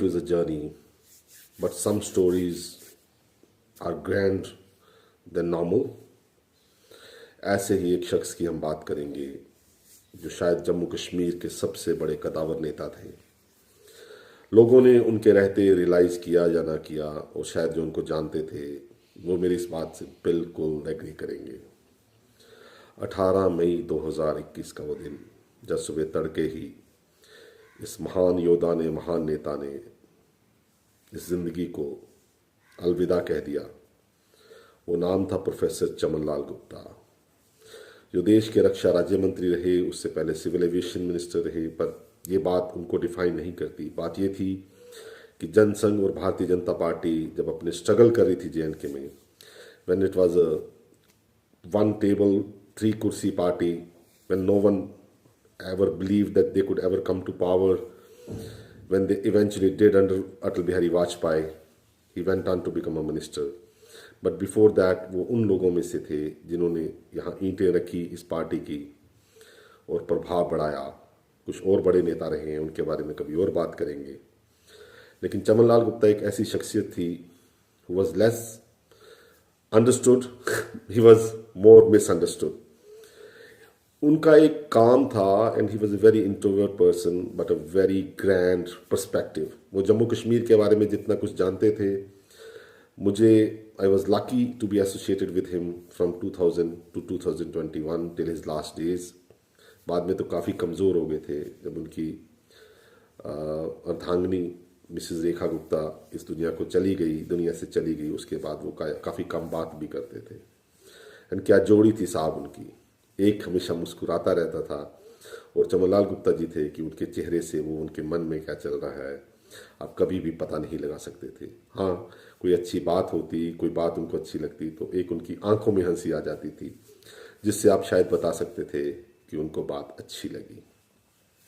is a journey, but some stories are grand than normal. ऐसे ही एक शख्स की हम बात करेंगे जो शायद जम्मू कश्मीर के सबसे बड़े कदावर नेता थे। लोगों ने उनके रहते रियलाइज किया या ना किया, और शायद जो उनको जानते थे वो मेरी इस बात से बिल्कुल एग्री करेंगे। 18 मई 2021 का वो दिन, जब सुबह तड़के ही इस महान योद्धा ने, महान नेता ने इस जिंदगी को अलविदा कह दिया। वो नाम था प्रोफेसर चमन लाल गुप्ता, जो देश के रक्षा राज्य मंत्री रहे, उससे पहले सिविल एविएशन मिनिस्टर रहे। पर ये बात उनको डिफाइन नहीं करती। बात ये थी कि जनसंघ और भारतीय जनता पार्टी जब अपने स्ट्रगल कर रही थी JNK में, when it was a one table 3 कुर्सी party, when no one ever believed that they could ever come to power, when they eventually did under Atal Bihari Vajpayee, he went on to become a minister. But before that वो उन लोगों में से थे जिन्होंने यहाँ ईंटें रखी इस पार्टी की और प्रभाव बढ़ाया। कुछ और बड़े नेता रहे हैं, उनके बारे में कभी और बात करेंगे। लेकिन चमन लाल गुप्ता एक ऐसी शख्सियत थी who was less understood, he was more misunderstood. उनका एक काम था, and he was a very introvert person but a very grand perspective. वो जम्मू कश्मीर के बारे में जितना कुछ जानते थे, मुझे I was lucky to be associated with him from 2000 to 2021 till his last days. बाद में तो काफ़ी कमज़ोर हो गए थे जब उनकी अर्धांगिनी मिसेस रेखा गुप्ता इस दुनिया से चली गई। उसके बाद वो काफ़ी कम बात भी करते थे। एंड क्या जोड़ी थी साहब उनकी। एक हमेशा मुस्कुराता रहता था, और चमनलाल गुप्ता जी थे कि उनके चेहरे से वो उनके मन में क्या चल रहा है आप कभी भी पता नहीं लगा सकते थे। हाँ, कोई अच्छी बात होती, कोई बात उनको अच्छी लगती तो एक उनकी आंखों में हंसी आ जाती थी, जिससे आप शायद बता सकते थे कि उनको बात अच्छी लगी।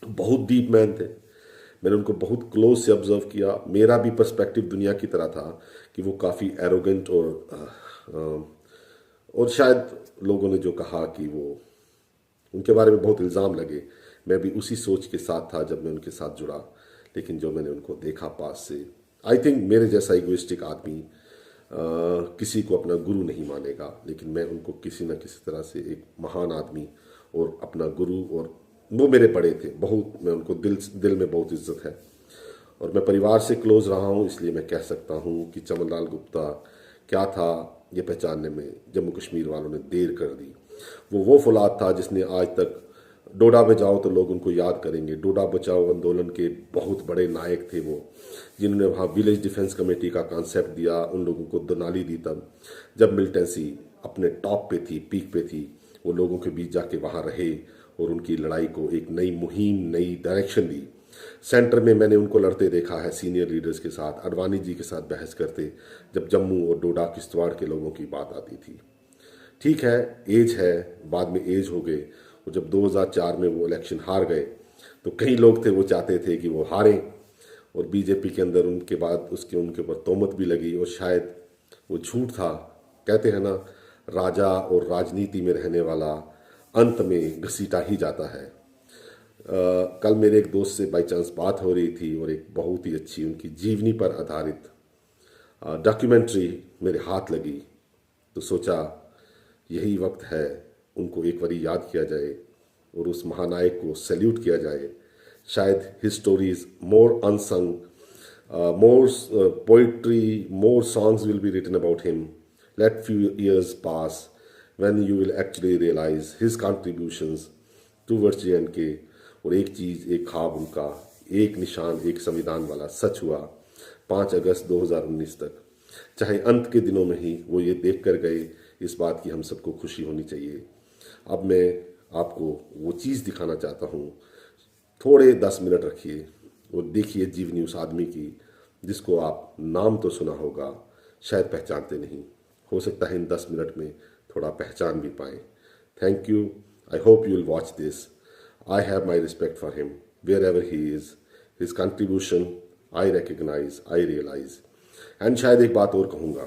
बहुत डीप मैन थे। मैंने उनको बहुत क्लोज से ऑब्जर्व किया। मेरा भी पर्सपेक्टिव दुनिया की तरह था कि वो काफ़ी एरोगेंट और शायद लोगों ने जो कहा कि वो उनके बारे में बहुत इल्ज़ाम लगे, मैं भी उसी सोच के साथ था जब मैं उनके साथ जुड़ा। लेकिन जो मैंने उनको देखा पास से, आई थिंक मेरे जैसा इगोइस्टिक आदमी किसी को अपना गुरु नहीं मानेगा, लेकिन मैं उनको किसी न किसी तरह से एक महान आदमी और अपना गुरु, और वो मेरे बड़े थे बहुत। मैं उनको दिल में बहुत इज्जत है, और मैं परिवार से क्लोज रहा हूँ, इसलिए मैं कह सकता हूँ कि चमन लाल गुप्ता क्या था ये पहचानने में जम्मू कश्मीर वालों ने देर कर दी। वो फौलाद था जिसने आज तक डोडा में जाओ तो लोग उनको याद करेंगे। डोडा बचाओ आंदोलन के बहुत बड़े नायक थे वो, जिन्होंने वहाँ विलेज डिफेंस कमेटी का कॉन्सेप्ट दिया, उन लोगों को दनाली दी। तब जब मिलिटेंसी अपने टॉप पे थी, पीक पे थी, वो लोगों के बीच जाके वहाँ रहे और उनकी लड़ाई को एक नई मुहिम, नई डायरेक्शन दी। सेंटर में मैंने उनको लड़ते देखा है सीनियर लीडर्स के साथ, अडवाणी जी के साथ बहस करते जब जम्मू और डोडा किश्तवाड़ के लोगों की बात आती थी। ठीक है, एज है, बाद में एज हो गए, और जब 2004 में वो इलेक्शन हार गए तो कई लोग थे वो चाहते थे कि वो हारें, और बीजेपी के अंदर उनके बाद उनके ऊपर तोहमत भी लगी, और शायद वो झूठ था। कहते हैं ना, राजा और राजनीति में रहने वाला अंत में घसीटा ही जाता है। कल मेरे एक दोस्त से बाई चांस बात हो रही थी, और एक बहुत ही अच्छी उनकी जीवनी पर आधारित डॉक्यूमेंट्री मेरे हाथ लगी, तो सोचा यही वक्त है उनको एक बारी याद किया जाए और उस महानायक को सैल्यूट किया जाए। शायद his stories more unsung, more poetry, more songs will be written about him. Let few years pass when you will actually realise his contributions towards JNK। और एक चीज़, एक ख्वाब उनका, एक निशान, एक संविधान वाला सच हुआ 5 अगस्त 2019 तक। चाहे अंत के दिनों में ही वो ये देख कर गए, इस बात की हम सबको खुशी होनी चाहिए। अब मैं आपको वो चीज़ दिखाना चाहता हूँ। थोड़े 10 मिनट रखिए और देखिए जीवनी उस आदमी की जिसको आप नाम तो सुना होगा, शायद पहचानते नहीं। हो सकता है इन 10 मिनट में थोड़ा पहचान भी पाएँ। Thank you. I hope you will watch this. I have my respect for him wherever he is. His contribution I recognize, I realize. And शायद एक बात और कहूँगा,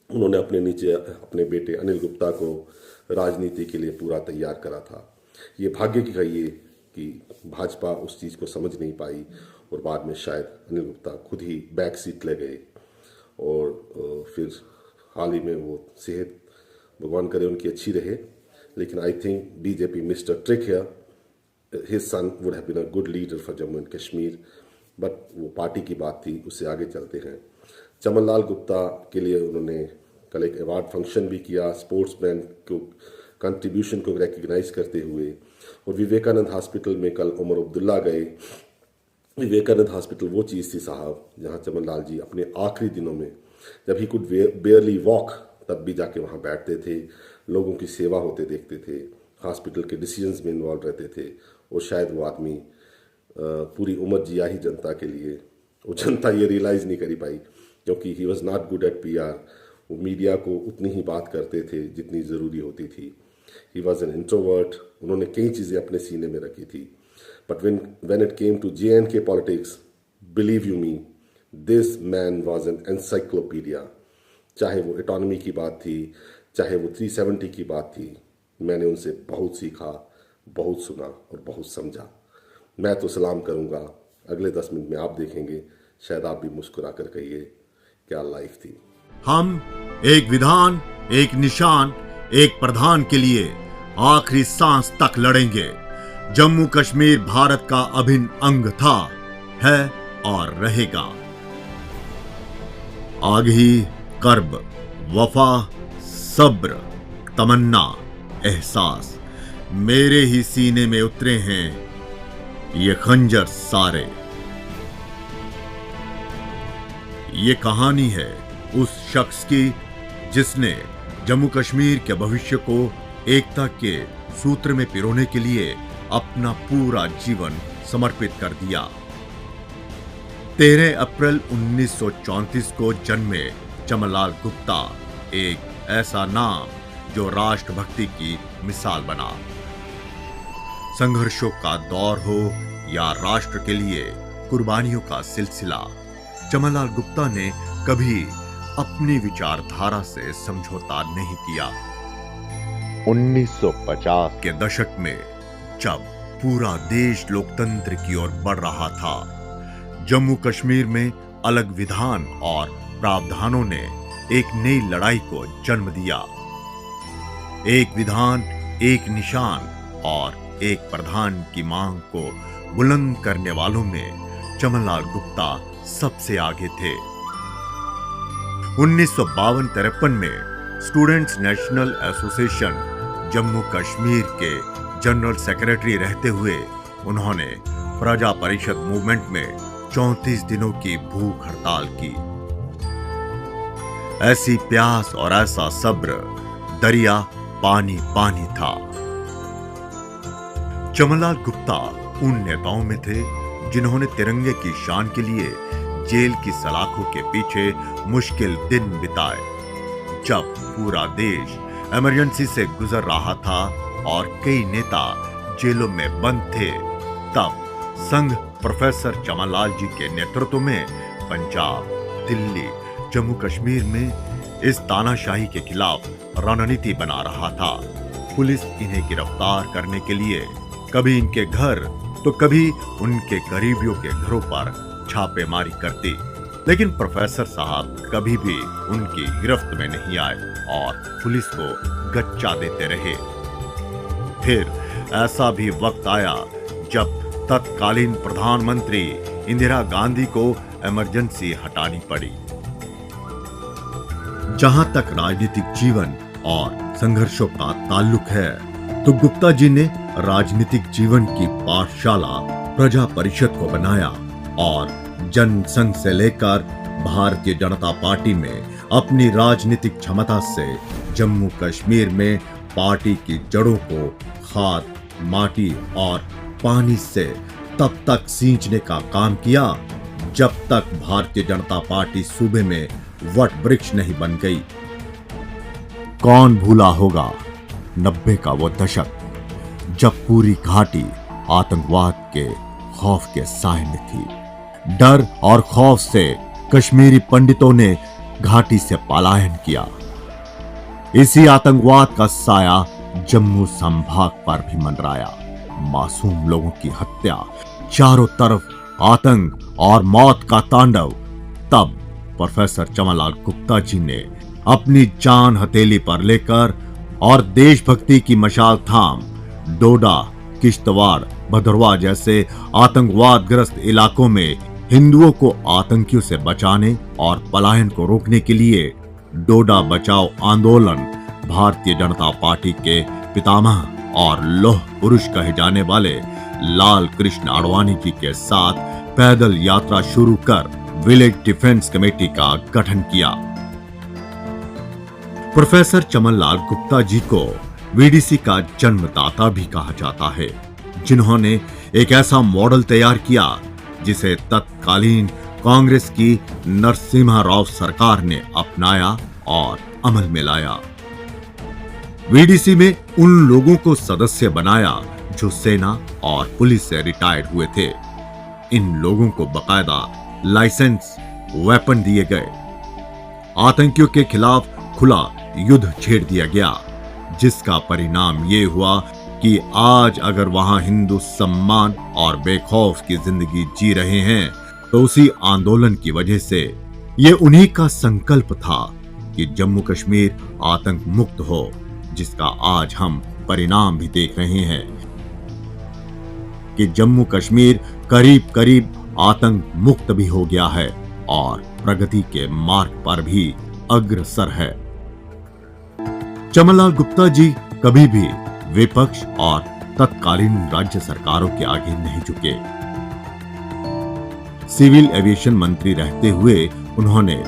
उन्होंने अपने नीचे अपने बेटे अनिल गुप्ता को राजनीति के लिए पूरा तैयार करा था। ये भाग्य की कहिए कि भाजपा उस चीज़ को समझ नहीं पाई और बाद में शायद अनिल गुप्ता खुद ही बैक सीट ले गए और फिर हाल ही में वो सेहत भगवान करे उनकी अच्छी रहे, लेकिन I think BJP missed a trick here, his son would have been a good leader for Jammu and Kashmir, but वो पार्टी की बात थी, उससे आगे चलते हैं। चमन लाल गुप्ता के लिए उन्होंने कल एक अवार्ड फंक्शन भी किया, स्पोर्ट्समैन को कंट्रीब्यूशन को रिकग्नाइज करते हुए, और विवेकानंद हॉस्पिटल में कल उमर अब्दुल्ला गए। विवेकानंद हॉस्पिटल वो चीज़ थी साहब जहाँ चमन लाल जी अपने आखिरी दिनों में, जब ही कुड बेयरली वॉक, तब भी जाके वहाँ बैठते थे, लोगों की सेवा होते देखते थे, हॉस्पिटल के डिसीजंस में इन्वॉल्व रहते थे, और शायद वो आदमी पूरी उम्र जिया ही जनता के लिए। वो जनता ये रियलाइज़ नहीं करी पाई क्योंकि he was not good at PR। वो मीडिया को उतनी ही बात करते थे जितनी ज़रूरी होती थी। ही वॉज एन इंट्रोवर्ट, उन्होंने कई चीज़ें अपने सीने में रखी थी, but when it came to J&K politics, believe you me, this man was an encyclopedia। चाहे वो इकोनॉमी की बात थी, चाहे वो 370 की बात थी, मैंने उनसे बहुत सीखा, बहुत सुना और बहुत समझा। मैं तो सलाम करूँगा, अगले 10 मिनट में आप देखेंगे, शायद आप भी मुस्कुरा कर कहिए क्या लाइफ थी। हम एक विधान, एक निशान, एक प्रधान के लिए आखिरी सांस तक लड़ेंगे। जम्मू कश्मीर भारत का अभिन्न अंग था, है और रहेगा। आगही, कर्ब, वफा, सब्र, तमन्ना, एहसास, मेरे ही सीने में उतरे हैं ये खंजर सारे। ये कहानी है उस शख्स की जिसने जम्मू कश्मीर के भविष्य को एकता के सूत्र में पिरोने के लिए अपना पूरा जीवन समर्पित कर दिया। 13 अप्रैल 1934 को जन्मे चमनलाल गुप्ता एक ऐसा नाम जो राष्ट्रभक्ति की मिसाल बना। संघर्षों का दौर हो या राष्ट्र के लिए कुर्बानियों का सिलसिला, चमनलाल गुप्ता ने कभी अपनी विचारधारा से समझौता नहीं किया। 1950 के दशक में जब पूरा देश लोकतंत्र की ओर बढ़ रहा था, जम्मू कश्मीर में अलग विधान और प्रावधानों ने एक नई लड़ाई को जन्म दिया। एक विधान, एक निशान और एक प्रधान की मांग को बुलंद करने वालों में चमनलाल गुप्ता सबसे आगे थे। 1952-53 में students national association Jammu Kashmir के जनरल सेक्रेटरी रहते हुए उन्होंने प्रजा परिषद मूवमेंट में 34 दिनों की भूख हड़ताल की। ऐसी प्यास और ऐसा सब्र, दरिया पानी पानी था। चमनलाल गुप्ता उन नेताओं में थे जिन्होंने तिरंगे की शान के लिए जेल की सलाखों के पीछे मुश्किल दिन बिताए। जब पूरा देश इमरजेंसी से गुजर रहा था और कई नेता जेलों में बंद थे, तब संघ प्रोफेसर चमनलाल जी के नेतृत्व में पंजाब, दिल्ली, जम्मू कश्मीर में इस तानाशाही के खिलाफ रणनीति बना रहा था। पुलिस इन्हें गिरफ्तार करने के लिए कभी इनके घर तो कभी उनके करीबियों के घरों पर छापेमारी करती, लेकिन प्रोफेसर साहब कभी भी उनकी गिरफ्त में नहीं आए और पुलिस को गच्चा देते रहे। फिर ऐसा भी वक्त आया जब तत्कालीन प्रधानमंत्री इंदिरा गांधी को इमरजेंसी हटानी पड़ी। जहां तक राजनीतिक जीवन और संघर्षों का ताल्लुक है, तो गुप्ता जी ने राजनीतिक जीवन की पाठशाला प्रजा परिषद को बनाया और जनसंघ से लेकर भारतीय जनता पार्टी में अपनी राजनीतिक क्षमता से जम्मू कश्मीर में पार्टी की जड़ों को खाद, माटी और पानी से तब तक सींचने का काम किया जब तक भारतीय जनता पार्टी सूबे में वट वृक्ष नहीं बन गई। कौन भूला होगा 90 का वो दशक जब पूरी घाटी आतंकवाद के खौफ के साए में थी। डर और खौफ से कश्मीरी पंडितों ने घाटी से पलायन किया। इसी आतंकवाद का साया जम्मू संभाग पर भी मंडराया। मासूम लोगों की हत्या चारों तरफ आतंक और मौत का तांडव, तब प्रोफेसर चमनलाल गुप्ता जी ने अपनी जान हथेली पर लेकर और देशभक्ति की मशाल थाम डोडा, किश्तवाड़, भदरवा जैसे आतंकवाद ग्रस्त इलाकों में हिंदुओं को आतंकियों से बचाने और पलायन को रोकने के लिए डोडा बचाओ आंदोलन भारतीय जनता पार्टी के पितामह और लौह पुरुष कहे जाने वाले लाल कृष्ण आडवाणी जी के साथ पैदल यात्रा शुरू कर विलेज डिफेंस कमेटी का गठन किया। प्रोफेसर चमनलाल गुप्ता जी को वीडीसी का जन्मदाता भी कहा जाता है, जिन्होंने एक ऐसा मॉडल तैयार किया जिसे तत्कालीन कांग्रेस की नरसिम्हा राव सरकार ने अपनाया और अमल में लाया। वीडीसी में उन लोगों को सदस्य बनाया जो सेना और पुलिस से रिटायर्ड हुए थे। इन लोगों को बकायदा लाइसेंस वेपन दिए गए। आतंकियों के खिलाफ खुला युद्ध छेड़ दिया गया, जिसका परिणाम ये हुआ कि आज अगर वहां हिंदू सम्मान और बेखौफ की जिंदगी जी रहे हैं तो उसी आंदोलन की वजह से ये उन्हीं का संकल्प था कि जम्मू कश्मीर आतंक मुक्त हो, जिसका आज हम परिणाम भी देख रहे हैं कि जम्मू कश्मीर करीब करीब आतंक मुक्त भी हो गया है और प्रगति के मार्ग पर भी अग्रसर है। चमनलाल गुप्ता जी कभी भी विपक्ष और तत्कालीन राज्य सरकारों के आगे नहीं झुके। सिविल एविएशन मंत्री रहते हुए उन्होंने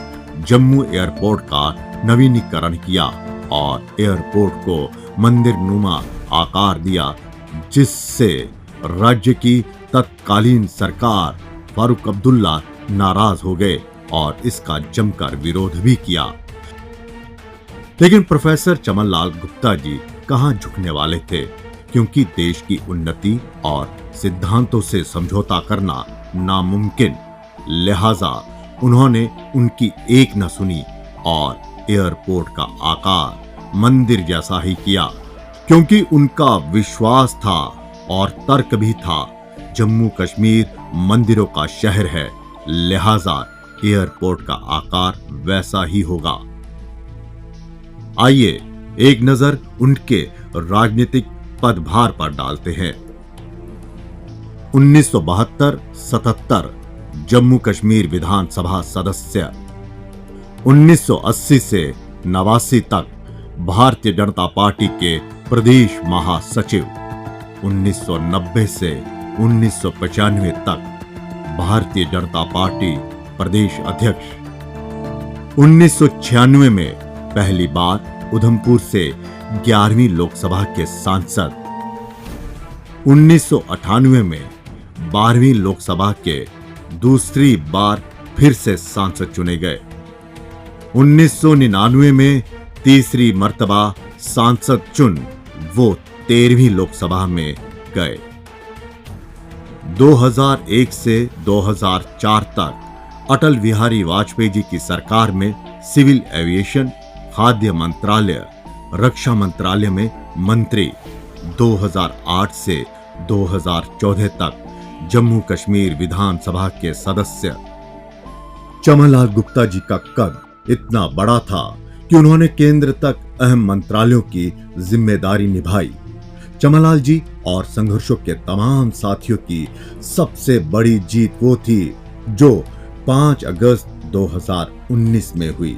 जम्मू एयरपोर्ट का नवीनीकरण किया और एयरपोर्ट को मंदिर नुमा आकार दिया, जिससे राज्य की तत्कालीन सरकार फारूक अब्दुल्ला नाराज हो गए और इसका जमकर विरोध भी किया। लेकिन प्रोफेसर चमनलाल गुप्ता जी कहां झुकने वाले थे, क्योंकि देश की उन्नति और सिद्धांतों से समझौता करना नामुमकिन, लिहाजा उन्होंने उनकी एक न सुनी और एयरपोर्ट का आकार मंदिर जैसा ही किया, क्योंकि उनका विश्वास था और तर्क भी था, जम्मू कश्मीर मंदिरों का शहर है, लिहाजा एयरपोर्ट का आकार वैसा ही होगा। आइए एक नजर उनके राजनीतिक पदभार पर डालते हैं। 1972-77 जम्मू कश्मीर विधानसभा सदस्य, 1980 से 89 तक भारतीय जनता पार्टी के प्रदेश महासचिव, 1990 से 1995 तक भारतीय जनता पार्टी प्रदेश अध्यक्ष, 1996 में पहली बार उधमपुर से 11वीं लोकसभा के सांसद, 1998 में 12वीं लोकसभा के दूसरी बार फिर से सांसद चुने गए, 1999 में तीसरी मर्तबा सांसद चुन वो 13वीं लोकसभा में गए। 2001 से 2004 तक अटल बिहारी वाजपेयी जी की सरकार में सिविल एविएशन, खाद्य मंत्रालय, रक्षा मंत्रालय में मंत्री, 2008 से 2014 तक जम्मू कश्मीर विधानसभा के सदस्य। चमनलाल गुप्ता जी का कद इतना बड़ा था कि उन्होंने केंद्र तक अहम मंत्रालयों की जिम्मेदारी निभाई। चमनलाल जी और संघर्षों के तमाम साथियों की सबसे बड़ी जीत वो थी जो 5 अगस्त 2019 में हुई।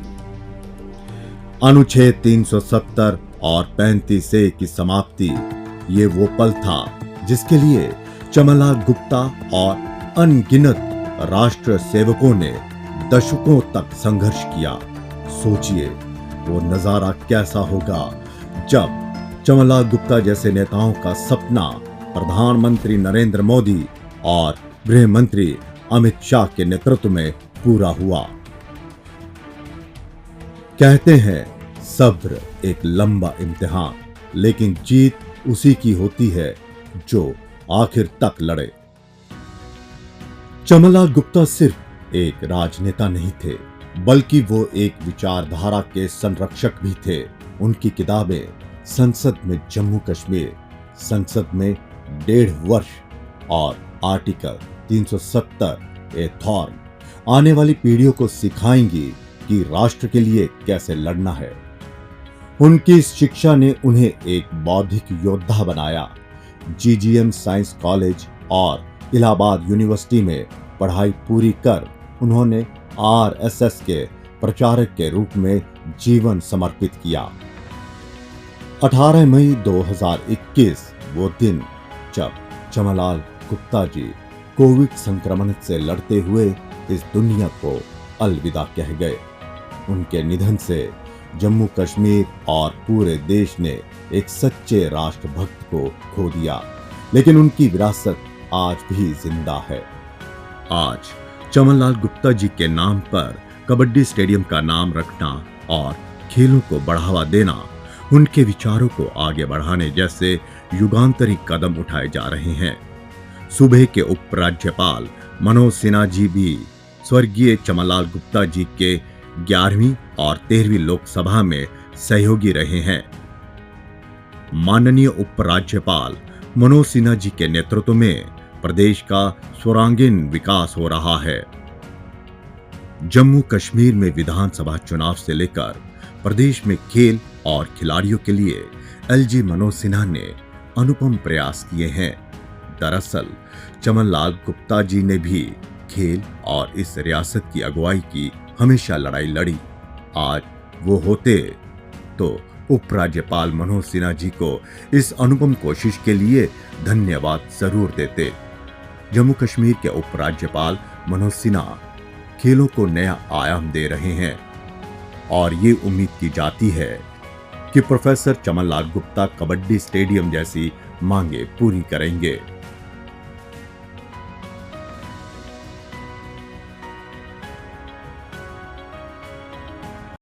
अनुच्छेद 370 और 35A की समाप्ति, ये वो पल था जिसके लिए चमनलाल गुप्ता और अनगिनत राष्ट्र सेवकों ने दशकों तक संघर्ष किया। सोचिए वो नजारा कैसा होगा जब चमनलाल गुप्ता जैसे नेताओं का सपना प्रधानमंत्री नरेंद्र मोदी और गृह मंत्री अमित शाह के नेतृत्व में पूरा हुआ। कहते हैं सब्र एक लंबा इम्तिहान, लेकिन जीत उसी की होती है जो आखिर तक लड़े। चमनलाल गुप्ता सिर्फ एक राजनेता नहीं थे, बल्कि वो एक विचारधारा के संरक्षक भी थे। उनकी किताबें संसद में जम्मू कश्मीर, संसद में 1.5 वर्ष और आर्टिकल 370 ए थॉर्न आने वाली पीढ़ियों को सिखाएंगी कि राष्ट्र के लिए कैसे लड़ना है। उनकी इस शिक्षा ने उन्हें एक बौद्धिक योद्धा बनाया। जीजीएम साइंस कॉलेज और इलाहाबाद यूनिवर्सिटी में पढ़ाई पूरी कर उन्होंने आरएसएस के प्रचारक के रूप में जीवन समर्पित किया। 18 मई 2021 वो दिन जब चमनलाल गुप्ता जी कोविड संक्रमण से लड़ते हुए इस दुनिया को अलविदा कह गए। उनके निधन से जम्मू कश्मीर और पूरे देश ने एक सच्चे राष्ट्रभक्त को खो दिया, लेकिन उनकी विरासत आज भी जिंदा है। आज चमनलाल गुप्ता जी के नाम पर कबड्डी स्टेडियम का नाम रखना और खेलों को बढ़ावा देना उनके विचारों को आगे बढ़ाने जैसे युगांतरी कदम उठाए जा रहे हैं। सूबे के उपराज्यपाल मनोज सिन्हा जी भी स्वर्गीय चमनलाल गुप्ता जी के 11वीं और 13वीं लोकसभा में सहयोगी रहे हैं। माननीय उपराज्यपाल मनोज सिन्हा जी के नेतृत्व में प्रदेश का सर्वांगीण विकास हो रहा है। जम्मू कश्मीर में विधानसभा चुनाव से लेकर प्रदेश में खेल और खिलाड़ियों के लिए एलजी मनोज सिन्हा ने अनुपम प्रयास किए हैं। दरअसल चमनलाल गुप्ता जी ने भी खेल और इस रियासत की अगुवाई की हमेशा लड़ाई लड़ी। आज वो होते तो उपराज्यपाल मनोज सिन्हा जी को इस अनुपम कोशिश के लिए धन्यवाद जरूर देते। जम्मू कश्मीर के उपराज्यपाल मनोज सिन्हा खेलों को नया आयाम दे रहे हैं और ये उम्मीद की जाती है कि प्रोफेसर चमनलाल गुप्ता कबड्डी स्टेडियम जैसी मांगे पूरी करेंगे।